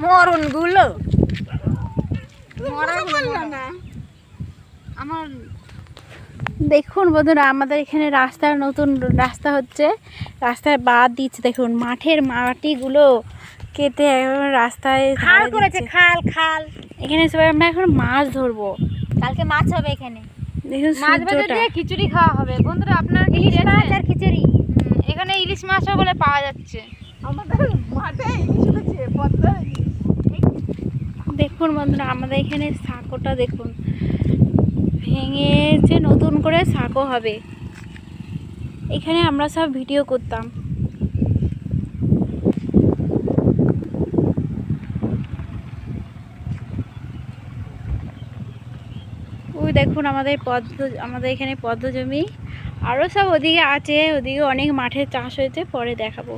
মরণগুলো আমার দেখুন বন্ধুরা, আমাদের এখানে রাস্তার নতুন রাস্তা হচ্ছে, রাস্তায় বাদ দিচ্ছে। দেখুন মাঠের মাটিগুলো কেটে একদম রাস্তায় খাল করেছে, খাল খাল। এখানে সবাই আমরা এখন মাছ ধরবো। কালকে মাছ হবে এখানে, দেখুন মাছ ভাজা সূর্যটা। দিয়ে খিচুড়ি খাওয়া হবে। বন্ধুরা আপনার কি ইলিশ মাছ খেয়েছেন? আর খিচুড়ি। এখানে ইলিশ মাছও বলে পাওয়া যাচ্ছে। দেখুন বন্ধুরা, আমাদের এখানে সাঁকোটা দেখুন ভেঙেছে, নতুন করে সাঁকো হবে। এখানে আমরা সব ভিডিও করতাম। ওই দেখুন আমাদের এখানে পদ্ম জমি, আরও সব ওদিকে আছে, ওদিকে অনেক মাঠে চাষ হয়েছে, পরে দেখাবো।